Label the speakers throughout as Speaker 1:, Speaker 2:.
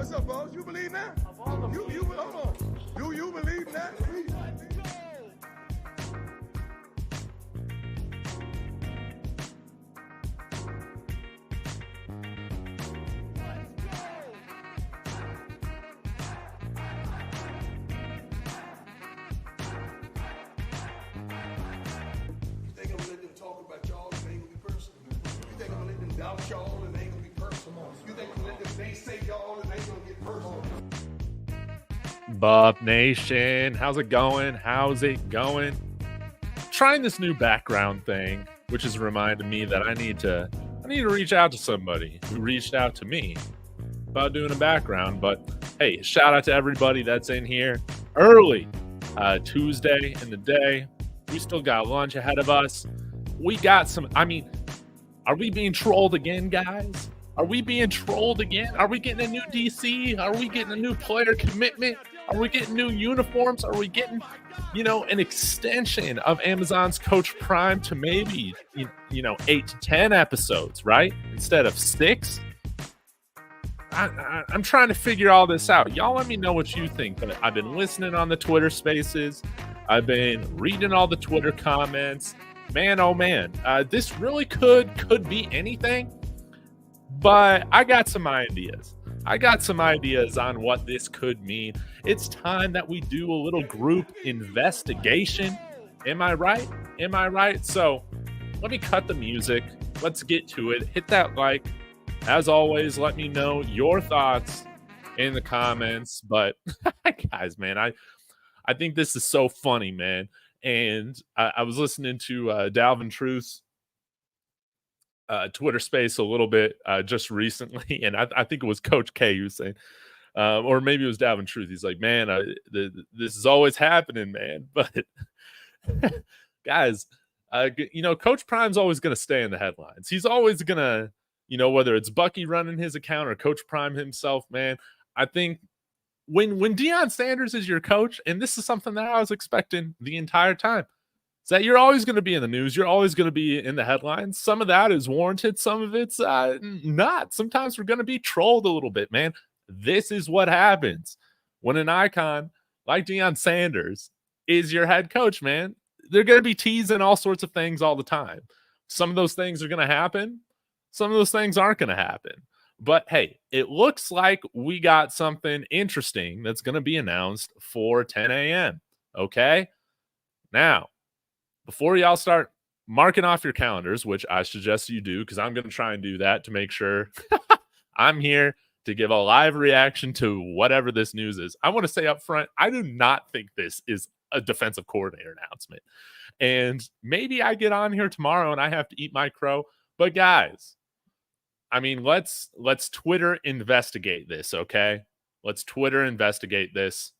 Speaker 1: What's up, boss? You believe that? Hold on. Do you believe that? Y'all and they ain't gonna be personal. You think I'm gonna let them they say y'all and they ain't gonna get personal?
Speaker 2: Buff Nation, how's it going? Trying this new background thing, which has reminded me that I need to reach out to somebody who reached out to me about doing a background. But hey, shout out to everybody that's in here early Tuesday in the day. We still got lunch ahead of us. We got some. Are we being trolled again, guys? Are we being trolled again? Are we getting a new DC? Are we getting a new player commitment? Are we getting new uniforms? Are we getting, an extension of Amazon's Coach Prime to maybe, 8 to 10 episodes, right? Instead of 6? I'm trying to figure all this out. Y'all let me know what you think. But I've been listening on the Twitter spaces. I've been reading all the Twitter comments. Man, oh man, this really could be anything, but I got some ideas. On what this could mean. It's time that we do a little group investigation. Am I right? So let me cut the music. Let's get to it. Hit that like. As always, let me know your thoughts in the comments. But guys, man, I think this is so funny, man. And I was listening to Dalvin Truth's Twitter space a little bit just recently, and I think it was Coach K who was saying, or maybe it was Dalvin Truth. He's like, man, this is always happening, man. But guys, Coach Prime's always going to stay in the headlines. He's always going to, whether it's Bucky running his account or Coach Prime himself, man, I think when Deion Sanders is your coach, and this is something that I was expecting the entire time, is that you're always going to be in the news. You're always going to be in the headlines. Some of that is warranted. Some of it's not. Sometimes we're going to be trolled a little bit, man. This is what happens when an icon like Deion Sanders is your head coach, man. They're going to be teasing all sorts of things all the time. Some of those things are going to happen. Some of those things aren't going to happen. But hey, it looks like we got something interesting that's going to be announced for 10 a.m. Okay? Now, before y'all start marking off your calendars, which I suggest you do, because I'm going to try and do that to make sure I'm here to give a live reaction to whatever this news is. I want to say up front, I do not think this is a defensive coordinator announcement. And maybe I get on here tomorrow and I have to eat my crow. But guys, let's Twitter investigate this, okay? Let's Twitter investigate this.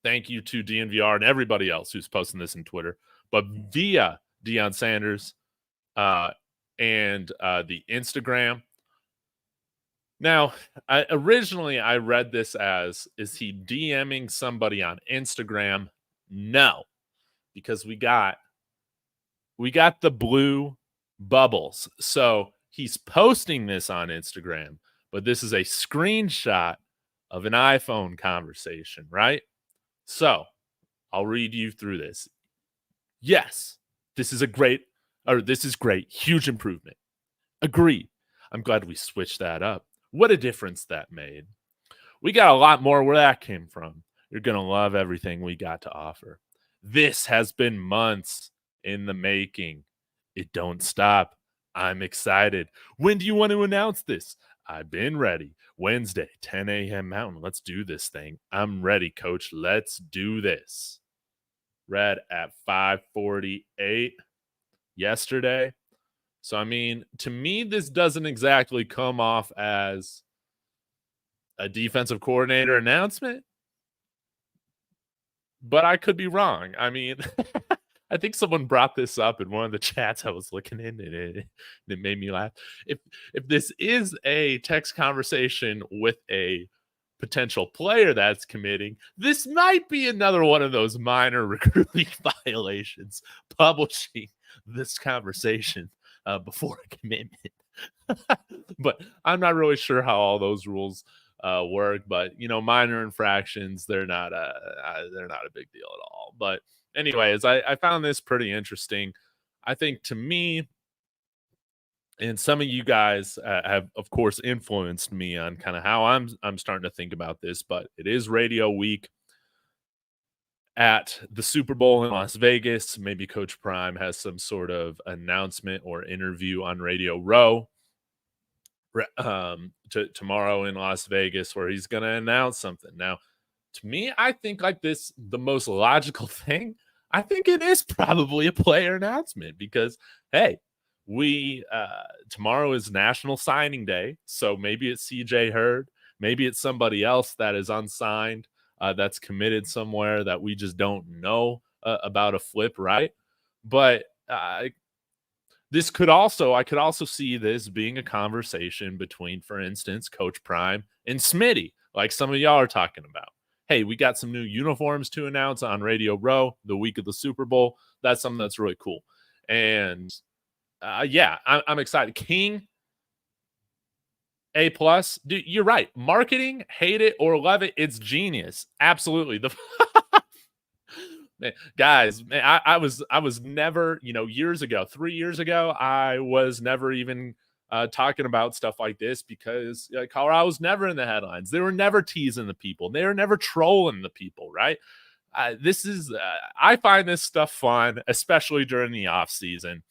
Speaker 2: Thank you to DNVR and everybody else who's posting this in Twitter. But via Deion Sanders and the Instagram. Now, originally I read this as, is he DMing somebody on Instagram? No, because we got the blue bubbles. So he's posting this on Instagram, but this is a screenshot of an iPhone conversation, right? So I'll read you through this. Yes, this is great. Huge improvement. Agreed. I'm glad we switched that up. What a difference that made. We got a lot more where that came from. You're going to love everything we got to offer. This has been months in the making. It don't stop. I'm excited. When do you want to announce this? I've been ready. Wednesday, 10 a.m. Mountain. Let's do this thing. I'm ready, coach. Let's do this. Read at 5:48 yesterday. So, to me, this doesn't exactly come off as a defensive coordinator announcement, but I could be wrong. I think someone brought this up in one of the chats I was looking in, and it made me laugh. If this is a text conversation with a potential player that's committing, this might be another one of those minor recruiting violations, publishing this conversation before a commitment. But I'm not really sure how all those rules work. But minor infractions, they're not a big deal at all. But anyways, I found this pretty interesting. I think to me, and some of you guys have, of course, influenced me on kind of how I'm starting to think about this. But it is radio week at the Super Bowl in Las Vegas. Maybe Coach Prime has some sort of announcement or interview on Radio Row tomorrow in Las Vegas, where he's going to announce something. Now, to me, I think like this, the most logical thing, I think it is probably a player announcement because, hey, tomorrow is National Signing Day, so maybe it's CJ Hurd, maybe it's somebody else that is unsigned, that's committed somewhere that we just don't know about a flip, right? But I could also see this being a conversation between, for instance, Coach Prime and Smitty, like some of y'all are talking about. Hey, we got some new uniforms to announce on Radio Row the week of the Super Bowl. That's something that's really cool. And I'm excited. King, A+. Dude, you're right. Marketing, hate it or love it, it's genius. Absolutely. Man, guys, man, I was never, years ago, 3 years ago, I was never even talking about stuff like this because Colorado was never in the headlines. They were never teasing the people. They were never trolling the people, right? I find this stuff fun, especially during the off season.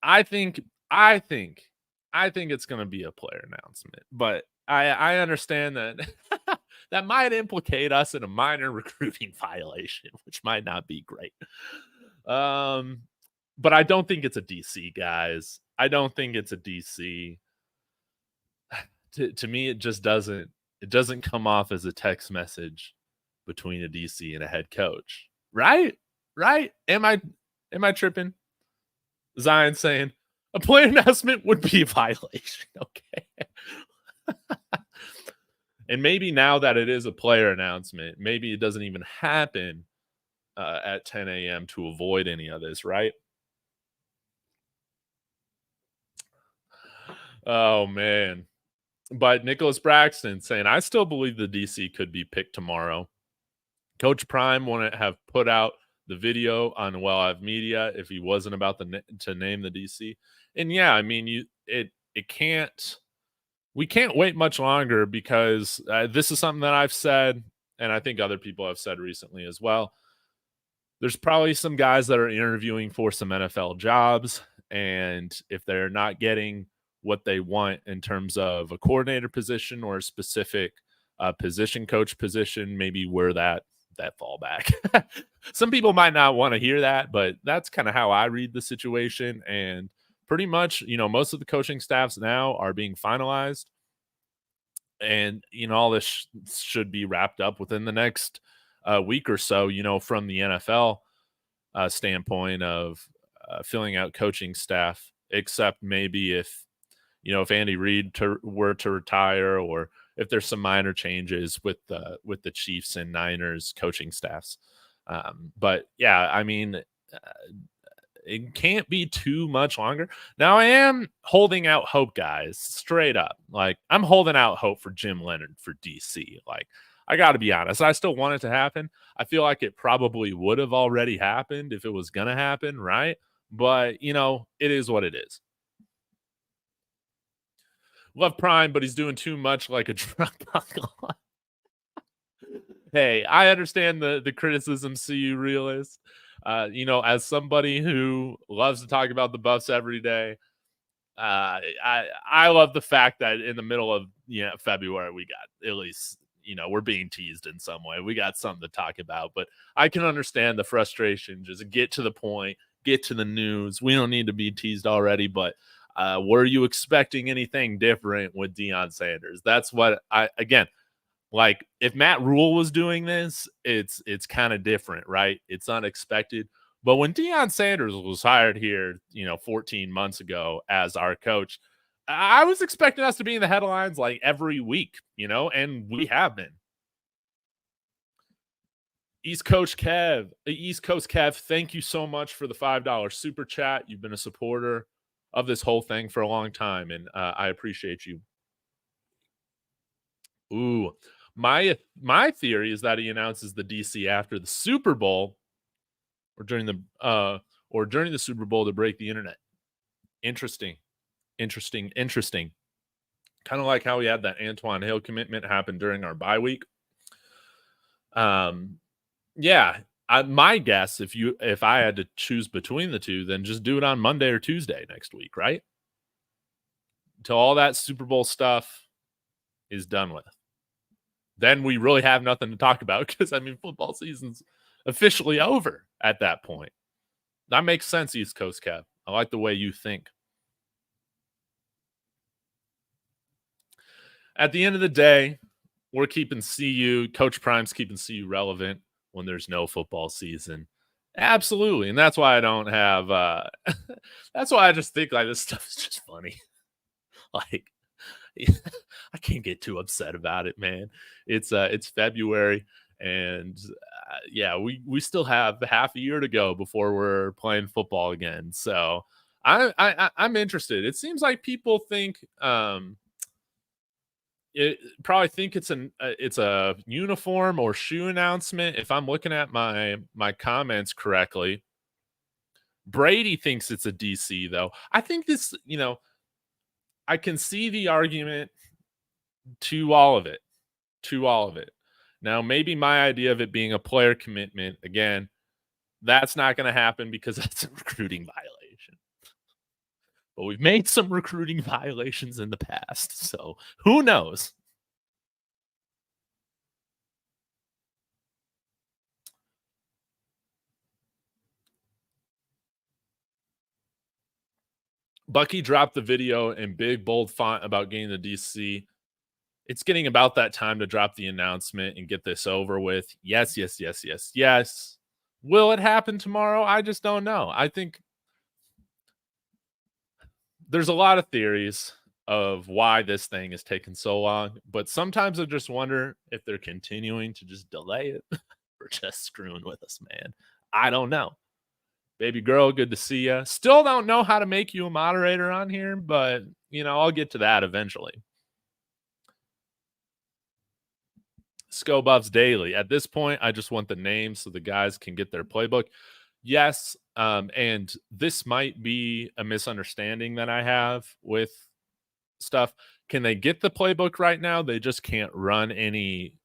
Speaker 2: I think it's going to be a player announcement, but I understand that that might implicate us in a minor recruiting violation, which might not be great. But I don't think it's a DC, guys. I don't think it's a DC. To me, it just doesn't. It doesn't come off as a text message between a DC and a head coach, right? Right? Am I tripping? Zion saying a player announcement would be a violation. Okay. And maybe now that it is a player announcement, maybe it doesn't even happen at 10 a.m. to avoid any of this, right? Oh, man. But Nicholas Braxton saying, I still believe the DC could be picked tomorrow. Coach Prime wouldn't have put out the video on Well Have Media if he wasn't about to name the DC. And yeah, I mean, we can't wait much longer because this is something that I've said, and I think other people have said recently as well. There's probably some guys that are interviewing for some NFL jobs, and if they're not getting what they want in terms of a coordinator position or a specific position coach position, maybe we're that fallback. Some people might not want to hear that, but that's kind of how I read the situation. And pretty much, most of the coaching staffs now are being finalized. And, all this should be wrapped up within the next week or so, from the NFL standpoint of filling out coaching staff, except maybe if Andy Reid were to retire, or if there's some minor changes with the Chiefs and Niners coaching staffs. But yeah, I mean, it can't be too much longer. Now, I am holding out hope, guys, straight up. Like, I'm holding out hope for Jim Leonhard for DC. Like, I got to be honest. I still want it to happen. I feel like it probably would have already happened if it was going to happen, right? But, it is what it is. Love Prime, but he's doing too much like a drunk uncle. Hey, I understand the criticism, CU realist. As somebody who loves to talk about the Buffs every day, I love the fact that in the middle of February we got at least we're being teased in some way. We got something to talk about, but I can understand the frustration. Just get to the point, get to the news. We don't need to be teased already, but were you expecting anything different with Deion Sanders? That's what like if Matt Rule was doing this, it's kind of different, right? It's unexpected. But when Deion Sanders was hired here, 14 months ago as our coach, I was expecting us to be in the headlines like every week, and we have been. East Coast Kev, thank you so much for the $5 super chat. You've been a supporter of this whole thing for a long time, and I appreciate you. Ooh, my theory is that he announces the DC after the Super Bowl or during the Super Bowl to break the internet. Interesting. Kind of like how we had that Antoine Hill commitment happen during our bye week. Yeah, my guess, if I had to choose between the two, then just do it on Monday or Tuesday next week, right? Till all that Super Bowl stuff is done with. Then we really have nothing to talk about because, I mean, football season's officially over at that point. That makes sense, East Coast Kev. I like the way you think. At the end of the day, we're keeping CU, Coach Prime's keeping CU relevant when there's no football season. Absolutely. And that's why I don't have that's why I just think like this stuff is just funny. Like I can't get too upset about it, man. It's February and yeah, we still have half a year to go before we're playing football again. So I'm interested. It seems like people think it probably think it's a uniform or shoe announcement. If I'm looking at my comments correctly, Brady thinks it's a DC though. I think this, I can see the argument to all of it. Now, maybe my idea of it being a player commitment, again, that's not going to happen because that's a recruiting violation. But we've made some recruiting violations in the past, so who knows? Bucky dropped the video in big, bold font about getting the DC. It's getting about that time to drop the announcement and get this over with. Yes. Will it happen tomorrow? I just don't know. I think there's a lot of theories of why this thing is taking so long, but sometimes I just wonder if they're continuing to just delay it or just screwing with us, man. I don't know. Baby girl, good to see you. Still don't know how to make you a moderator on here, but I'll get to that eventually. Sko Buffs Daily. At this point, I just want the names so the guys can get their playbook. Yes, and this might be a misunderstanding that I have with stuff. Can they get the playbook right now? They just can't run any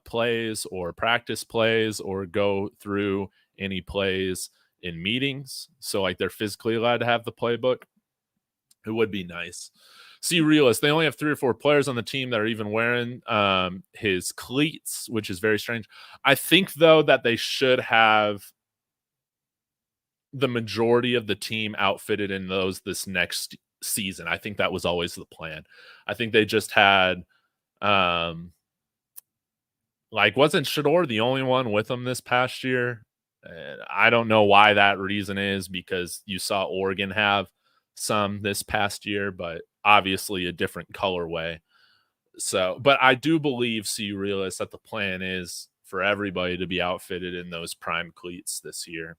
Speaker 2: plays or practice plays or go through any plays in meetings. So like they're physically allowed to have the playbook. It would be nice. See, realist, they only have 3 or 4 players on the team that are even wearing his cleats, which is very strange. I think, though, that they should have the majority of the team outfitted in those this next season. I think that was always the plan. I think they just had wasn't Shador the only one with them this past year? I don't know why that reason is, because you saw Oregon have some this past year, but obviously a different colorway. So, but I do believe, CU Realist, that the plan is for everybody to be outfitted in those prime cleats this year.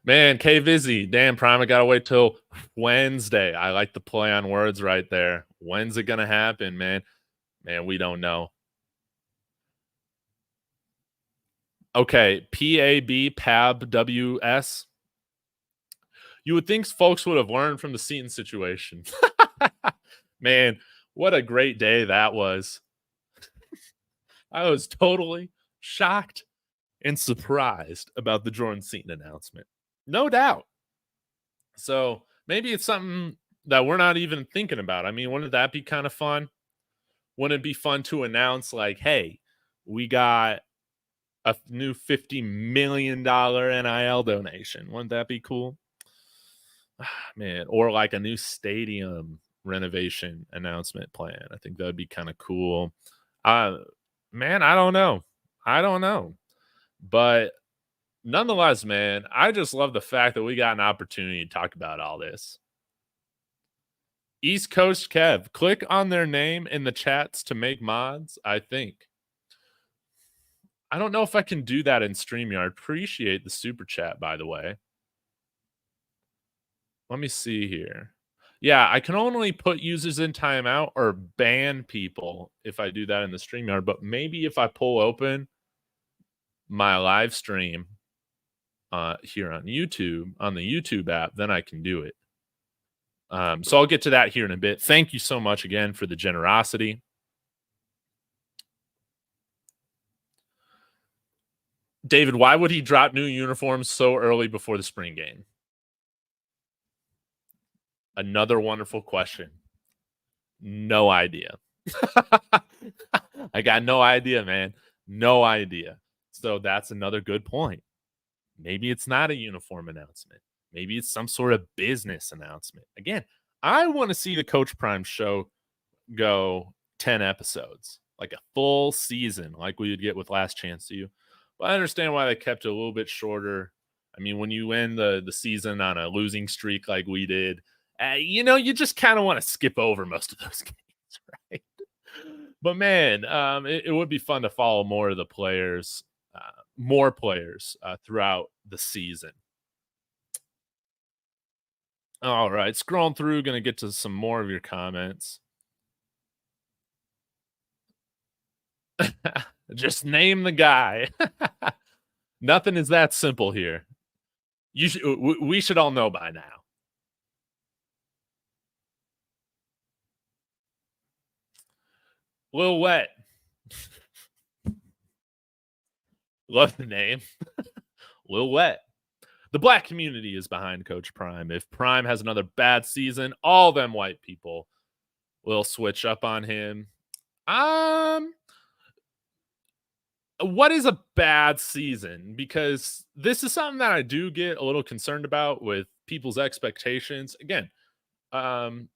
Speaker 2: Man, K Vizzy, damn, Prime, I gotta wait till Wednesday. I like the play on words right there. When's it gonna happen, man? Man, we don't know. Okay, PABWS. You would think folks would have learned from the Seton situation. Man, what a great day that was. I was totally shocked and surprised about the Jordan Seton announcement. No doubt. So maybe it's something that we're not even thinking about. I mean, wouldn't that be kind of fun? Wouldn't it be fun to announce, like, hey, we got a new $50 million NIL donation? Wouldn't that be cool? Man, or like a new stadium renovation announcement plan. I think that would be kind of cool. Man, I don't know. But nonetheless, man, I just love the fact that we got an opportunity to talk about all this. East Coast Kev, click on their name in the chats to make mods, I think. I don't know if I can do that in StreamYard. Appreciate the super chat, by the way. let me see here. Yeah, I can only put users in timeout or ban people if I do that in the StreamYard, but maybe if I pull open my live stream here on YouTube, on the YouTube app, then I can do it. So I'll get to that here in a bit. Thank you so much again for the generosity. David, why would he drop new uniforms so early before the spring game? Another wonderful question. No idea. I got no idea, man. No idea. So that's another good point. Maybe it's not a uniform announcement. Maybe it's some sort of business announcement. Again, I want to see the Coach Prime show go 10 episodes, like a full season, like we would get with Last Chance to You. But I understand why they kept it a little bit shorter. I mean, when you end the season on a losing streak like we did, you just kind of want to skip over most of those games, right? But man, it would be fun to follow more of the players, more players throughout the season. All right, scrolling through, going to get to some more of your comments. Just name the guy. Nothing is that simple here. We should all know by now. Lil Wet. Love the name. Lil Wet. The black community is behind Coach Prime. If Prime has another bad season, all them white people will switch up on him. What is a bad season? Because this is something that I do get a little concerned about with people's expectations. Again, I'm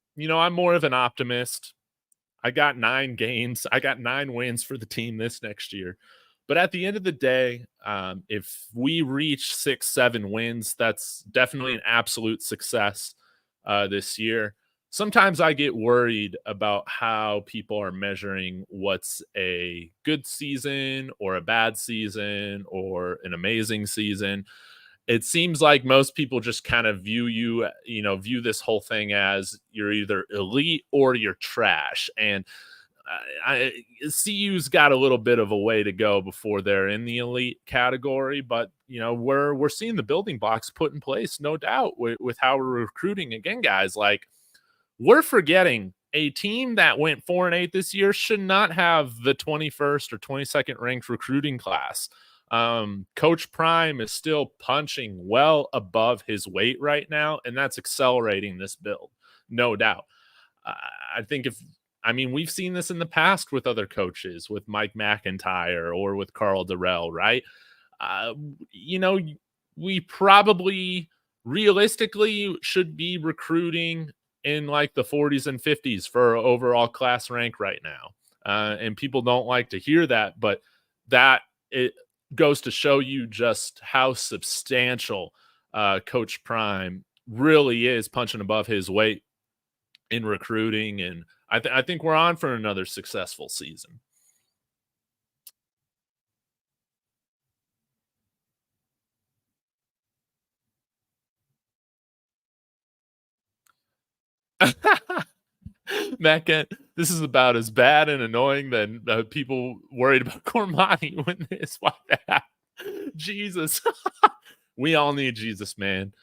Speaker 2: more of an optimist. I got 9 games. I got 9 wins for the team this next year. But at the end of the day, if we reach 6, 7 wins, that's definitely an absolute success this year. Sometimes I get worried about how people are measuring what's a good season or a bad season or an amazing season. It seems like most people just kind of view this whole thing as you're either elite or you're trash. And CU's got a little bit of a way to go before they're in the elite category, but we're seeing the building blocks put in place, no doubt, with how we're recruiting. Again, guys, like, we're forgetting a team that went 4-8 this year should not have the 21st or 22nd ranked recruiting class. Coach Prime is still punching well above his weight right now, and that's accelerating this build, no doubt. I think we've seen this in the past with other coaches, with Mike McIntyre or with Carl Durrell, right? We probably realistically should be recruiting in like the 40s and 50s for overall class rank right now. And people don't like to hear that, but that it goes to show you just how substantial Coach Prime really is, punching above his weight in recruiting. And I think we're on for another successful season. Matt Kent, this is about as bad and annoying than people worried about Cormani when this why that. Jesus. We all need Jesus, man.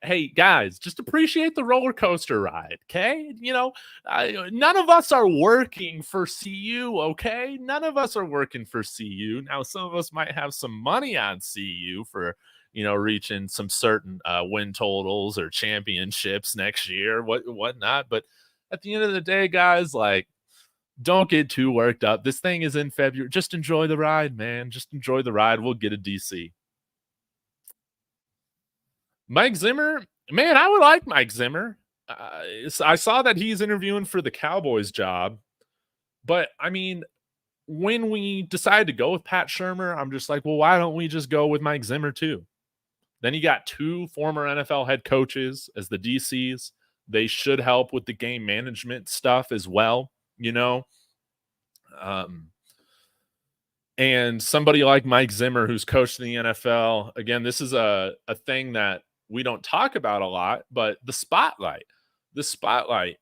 Speaker 2: Hey, guys, just appreciate the roller coaster ride, okay? None of us are working for CU, okay? None of us are working for CU. Now, some of us might have some money on CU for, reaching some certain win totals or championships next year, whatnot. But at the end of the day, guys, like, don't get too worked up. This thing is in February. Just enjoy the ride, man. Just enjoy the ride. We'll get a DC. Mike Zimmer, man, I would like Mike Zimmer. I saw that he's interviewing for the Cowboys job, but when we decided to go with Pat Shurmur, I'm just like, well, why don't we just go with Mike Zimmer too? Then you got 2 former NFL head coaches as the DCs. They should help with the game management stuff as well, and somebody like Mike Zimmer, who's coached in the NFL. Again, this is a thing that we don't talk about a lot, but the spotlight. The spotlight.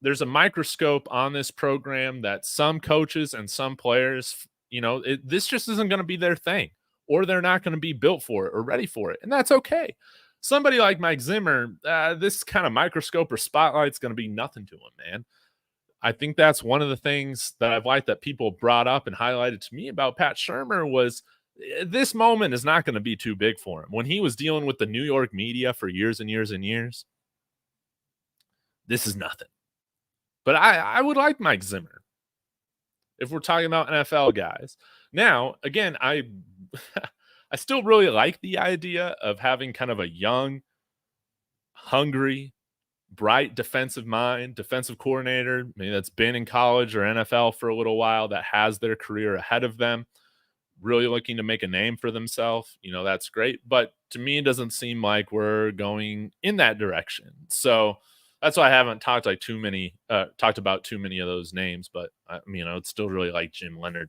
Speaker 2: There's a microscope on this program that some coaches and some players, this just isn't going to be their thing, or they're not going to be built for it or ready for it. And that's okay. Somebody like Mike Zimmer, this kind of microscope or spotlight is going to be nothing to him, man. I think that's one of the things that I've liked that people brought up and highlighted to me about Pat Shurmur was this moment is not going to be too big for him. When he was dealing with the New York media for years and years and years, this is nothing. But I would like Mike Zimmer if we're talking about NFL guys. Now, again, I still really like the idea of having kind of a young, hungry, bright defensive mind, defensive coordinator, maybe that's been in college or NFL for a little while, that has their career ahead of them, really looking to make a name for themselves. That's great. But to me, it doesn't seem like we're going in that direction. So that's why I haven't talked about too many of those names. But it's still really like Jim Leonard.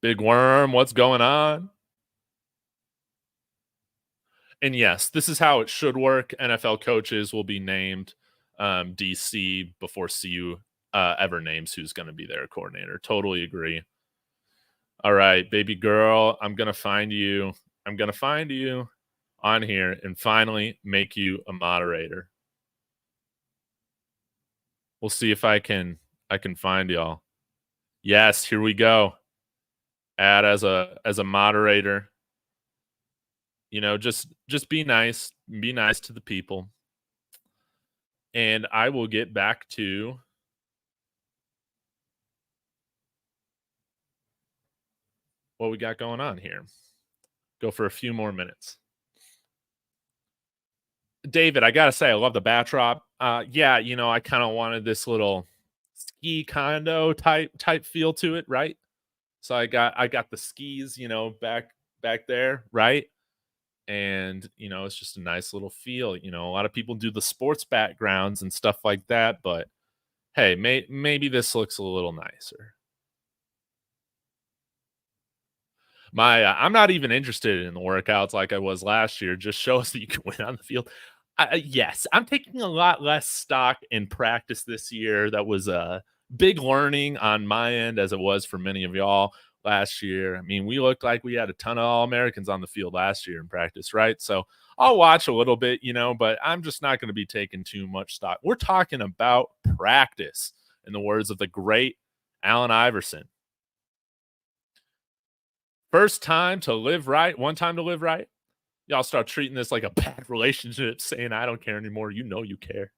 Speaker 2: Big Worm, what's going on? And yes, this is how it should work. NFL coaches will be named DC before CU ever names who's going to be their coordinator. Totally agree. All right, baby girl, I'm going to find you. I'm going to find you on here and finally make you a moderator. We'll see if I can find y'all. Yes, here we go. Add as a moderator. Just be nice. Be nice to the people. And I will get back to what we got going on here. Go for a few more minutes. David, I got to say, I love the backdrop. Yeah, I kind of wanted this little ski condo type feel to it, right? So I got the skis, back there, right? And it's just a nice little feel. A lot of people do the sports backgrounds and stuff like that, but hey, maybe this looks a little nicer. I'm not even interested in the workouts like I was last year. Just show us that you can win on the field. Yes, I'm taking a lot less stock in practice this year. That was a big learning on my end, as it was for many of y'all last year. I mean, we looked like we had a ton of All-Americans on the field last year in practice, right? So I'll watch a little bit, but I'm just not going to be taking too much stock. We're talking about practice, in the words of the great Allen Iverson. First time to live right, one time to live right. Y'all start treating this like a bad relationship, saying, I don't care anymore. You care.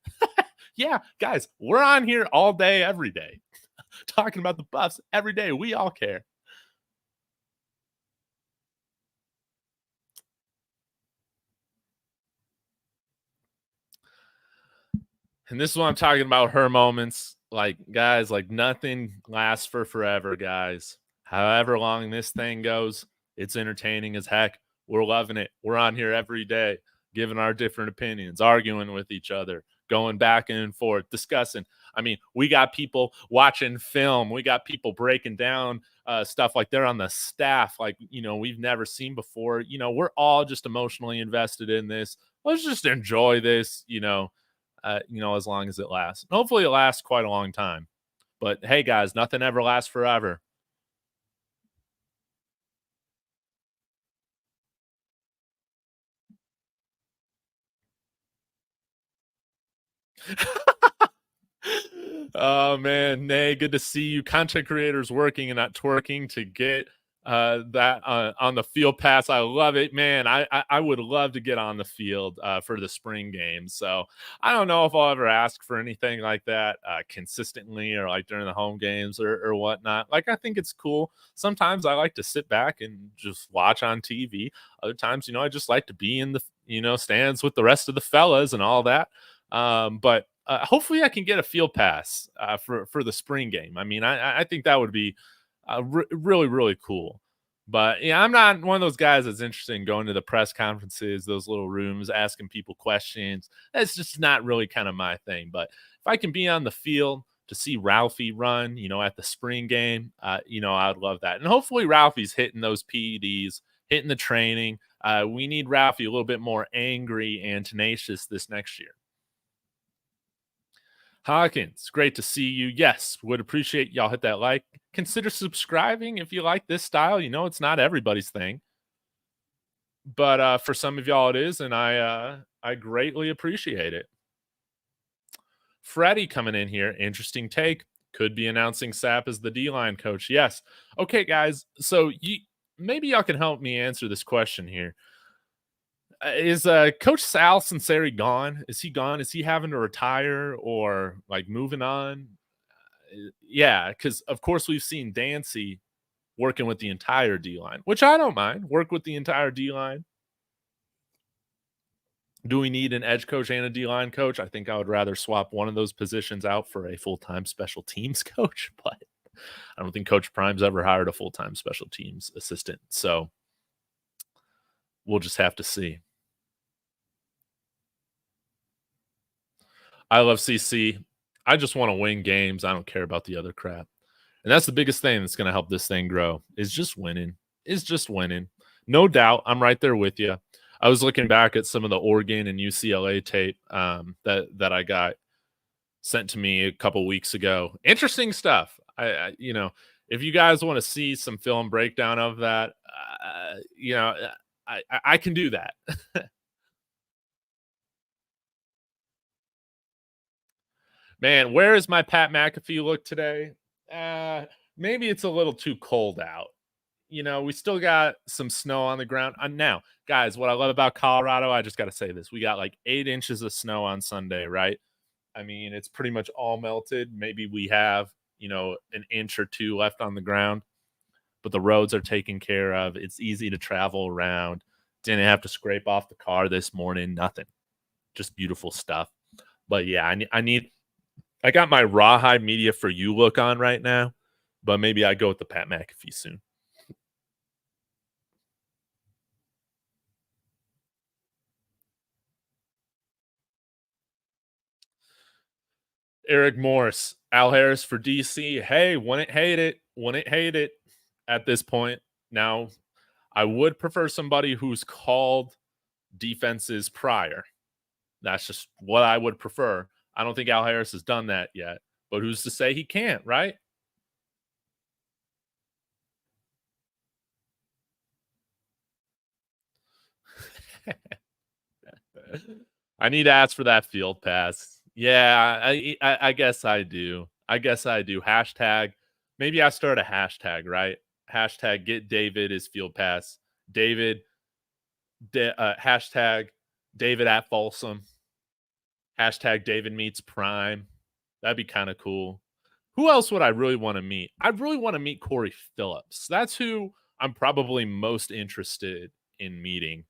Speaker 2: Yeah, guys, we're on here all day, every day, talking about the Buffs every day. We all care. And this is what I'm talking about, her moments. Like, guys, like nothing lasts for forever, guys. However long this thing goes, it's entertaining as heck. We're loving it. We're on here every day, giving our different opinions, arguing with each other, going back and forth, discussing. I mean, we got people watching film. We got people breaking down stuff like they're on the staff, like, we've never seen before. We're all just emotionally invested in this. Let's just enjoy this, as long as it lasts. And hopefully it lasts quite a long time. But hey, guys, nothing ever lasts forever. Oh man, Nay, good to see you. Content creators working and not twerking to get that on the field pass. I love it, man. I would love to get on the field for the spring game. So I don't know if I'll ever ask for anything like that consistently, or like during the home games or whatnot. Like, I think it's cool. Sometimes I like to sit back and just watch on TV. Other times, I just like to be in the stands with the rest of the fellas and all that. But hopefully I can get a field pass for the spring game. I mean, I think that would be really, really cool. But yeah, I'm not one of those guys that's interested in going to the press conferences, those little rooms, asking people questions. That's just not really kind of my thing. But if I can be on the field, to see Ralphie run, at the spring game. I'd love that. And hopefully Ralphie's hitting those PEDs, hitting the training. We need Ralphie a little bit more angry and tenacious this next year. Hawkins, great to see you. Yes, would appreciate y'all hit that like. Consider subscribing if you like this style. It's not everybody's thing, but for some of y'all it is, and I greatly appreciate it. Freddie coming in here, interesting take. Could be announcing Sapp as the D-line coach. Yes. Okay, guys. So maybe y'all can help me answer this question here. Is Coach Sal Sinceri gone? Is he gone? Is he having to retire or like moving on? Yeah, because of course we've seen Dancy working with the entire D-line, which I don't mind. Work with the entire D-line. Do we need an edge coach and a D-line coach? I think I would rather swap one of those positions out for a full-time special teams coach, but I don't think Coach Prime's ever hired a full-time special teams assistant. So we'll just have to see. I love CC. I just want to win games. I don't care about the other crap. And that's the biggest thing that's going to help this thing grow is just winning. No doubt. I'm right there with you. I was looking back at some of the Oregon and UCLA tape that I got sent to me a couple weeks ago. Interesting stuff. If you guys want to see some film breakdown of that, I can do that. Man, where is my Pat McAfee look today? Maybe it's a little too cold out. We still got some snow on the ground. Now, guys, what I love about Colorado, I just got to say this. We got like 8 inches of snow on Sunday, right? I mean, it's pretty much all melted. Maybe we have, an inch or 2 left on the ground, but the roads are taken care of. It's easy to travel around. Didn't have to scrape off the car this morning. Nothing. Just beautiful stuff. But yeah, I got my Rawhide Media for You look on right now, but maybe I go with the Pat McAfee soon. Eric Morris, Al Harris for DC. Hey, wouldn't hate it at this point. Now, I would prefer somebody who's called defenses prior. That's just what I would prefer. I don't think Al Harris has done that yet, but who's to say he can't, right? I need to ask for that field pass. Yeah, I guess I do. Hashtag. Maybe I start a hashtag, right? Hashtag get David his field pass. David. Hashtag David at Folsom. Hashtag David meets Prime. That'd be kind of cool. Who else would I really want to meet? I really want to meet Corey Phillips. That's who I'm probably most interested in meeting.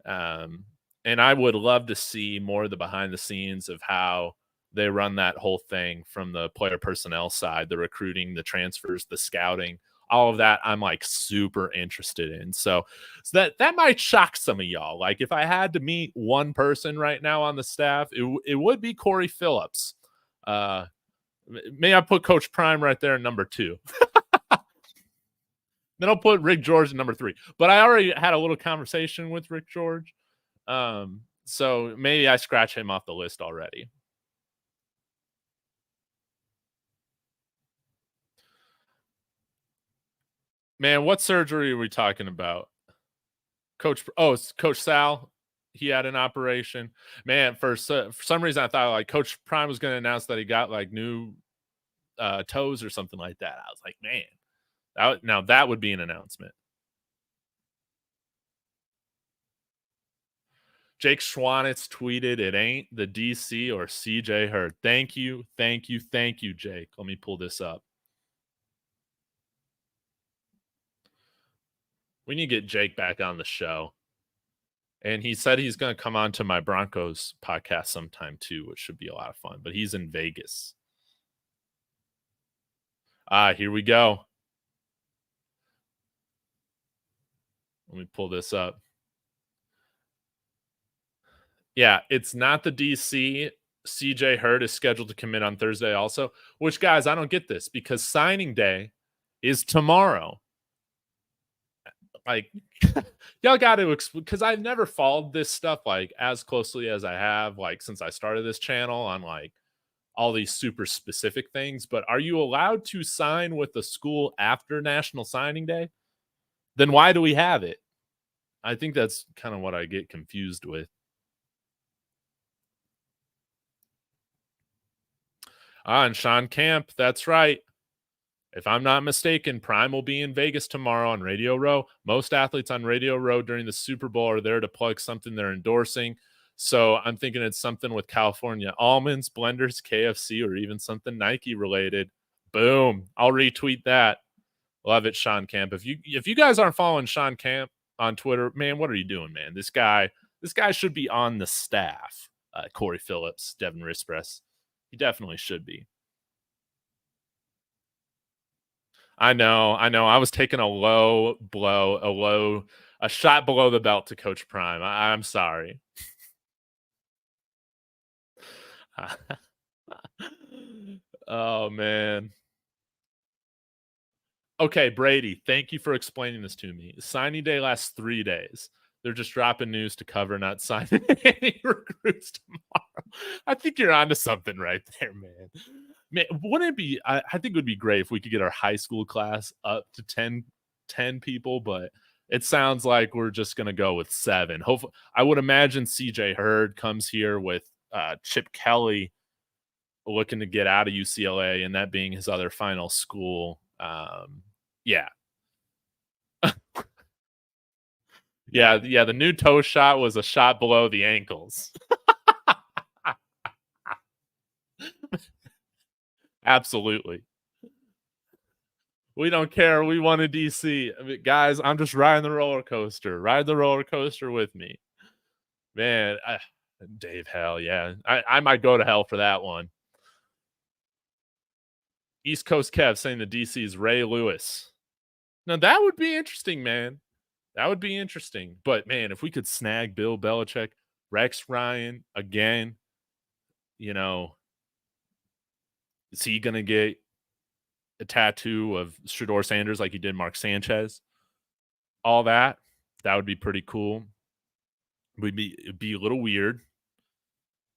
Speaker 2: And I would love to see more of the behind the scenes of how they run that whole thing from the player personnel side, the recruiting, the transfers, the scouting, all of that. I'm like super interested in. So that might shock some of y'all. Like if I had to meet one person right now on the staff, it would be Corey Phillips. May I put Coach Prime right there at number 2? Then I'll put Rick George at number 3. But I already had a little conversation with Rick George. So maybe I scratch him off the list already. Man, what surgery are we talking about? Coach Sal. He had an operation. Man, for some reason I thought like Coach Prime was going to announce that he got like new toes or something like that. I was like, man, now that would be an announcement. Jake Schwanitz tweeted, it ain't the DC or CJ Hurd. Thank you, Jake. Let me pull this up. We need to get Jake back on the show. And he said he's going to come on to my Broncos podcast sometime too, which should be a lot of fun. But he's in Vegas. Here we go. Let me pull this up. Yeah, it's not the DC. CJ Hurd is scheduled to commit on Thursday also, which, guys, I don't get this because signing day is tomorrow. Like, y'all got to because I've never followed this stuff like as closely as I have like since I started this channel on like all these super specific things. But are you allowed to sign with the school after National Signing Day? Then why do we have it? I think that's kind of what I get confused with. And Sean Camp, that's right. If I'm not mistaken, Prime will be in Vegas tomorrow on Radio Row. Most athletes on Radio Row during the Super Bowl are there to plug something they're endorsing. So I'm thinking it's something with California almonds, blenders, KFC, or even something Nike related. Boom. I'll retweet that. Love it, Sean Camp. If you guys aren't following Sean Camp on Twitter, man, what are you doing, man? This guy should be on the staff. Corey Phillips, Devin Rispress. He definitely should be. I know. I was taking a shot below the belt to Coach Prime. I'm sorry. Oh, man. Okay, Brady, thank you for explaining this to me. Signing day lasts 3 days. They're just dropping news to cover, not signing any recruits tomorrow. I think you're onto something right there, man. Man, wouldn't it be? I think it would be great if we could get our high school class up to 10 people, but it sounds like we're just going to go with 7. Hopefully, I would imagine CJ Hurd comes here with Chip Kelly looking to get out of UCLA, and that being his other final school. Yeah. Yeah, the new toe shot was a shot below the ankles. Absolutely. We don't care. We want a DC. I mean, guys, I'm just riding the roller coaster. Ride the roller coaster with me. Man, Dave, hell yeah. I might go to hell for that one. East Coast Kev saying the DC is Ray Lewis. Now, that would be interesting, man. That would be interesting. But, man, if we could snag Bill Belichick, Rex Ryan again, is he going to get a tattoo of Shedeur Sanders like he did Mark Sanchez? All that would be pretty cool. It'd be a little weird.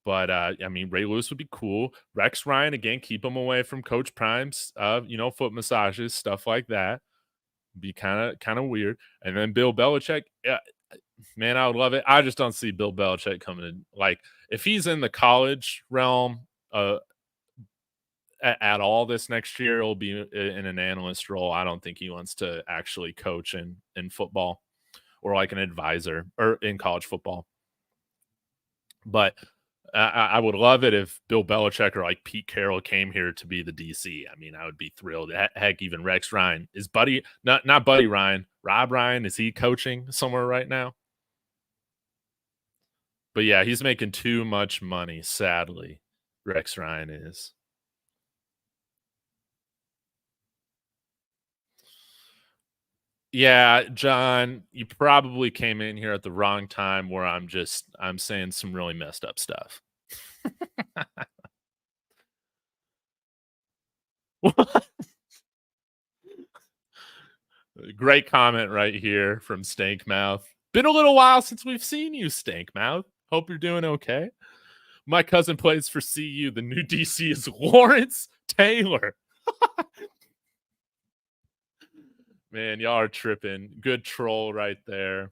Speaker 2: But, Ray Lewis would be cool. Rex Ryan, again, keep him away from Coach Prime's, foot massages, stuff like that. Be kind of weird. And then Bill Belichick, man, I would love it. I just don't see Bill Belichick coming in. Like, if he's in the college realm at all this next year, it'll be in an analyst role. I don't think he wants to actually coach in football or like an advisor or in college football. But I would love it if Bill Belichick or like Pete Carroll came here to be the DC. I mean, I would be thrilled. Heck, even Rex Ryan is not Buddy Ryan. Rob Ryan, is he coaching somewhere right now? But yeah, he's making too much money. Sadly, Rex Ryan is. Yeah, John, you probably came in here at the wrong time where I'm saying some really messed up stuff. Great comment right here from Stankmouth. Been a little while since we've seen you, Stankmouth. Hope you're doing okay. My cousin plays for CU. The new DC is Lawrence Taylor. Man, y'all are tripping. Good troll right there.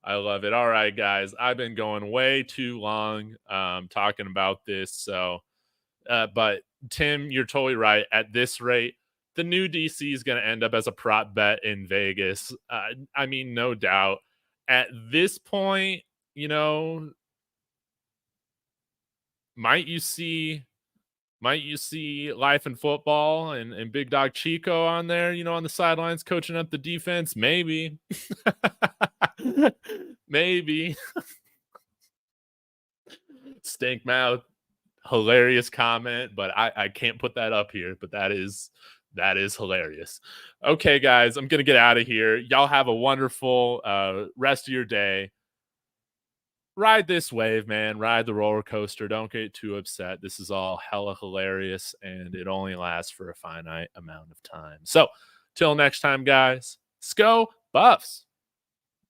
Speaker 2: I love it. All right, guys. I've been going way too long talking about this. So, but Tim, you're totally right. At this rate, the new DC is going to end up as a prop bet in Vegas. No doubt. At this point, might you see Life in Football and Big Dog Chico on there, on the sidelines coaching up the defense? Maybe. Maybe. Stink mouth. Hilarious comment, but I can't put that up here, but that is hilarious. Okay, guys, I'm going to get out of here. Y'all have a wonderful rest of your day. ride this wave, man. Ride the roller coaster. Don't get too upset. This is all hella hilarious, and it only lasts for a finite amount of time. So, till next time, guys, Sco Buffs.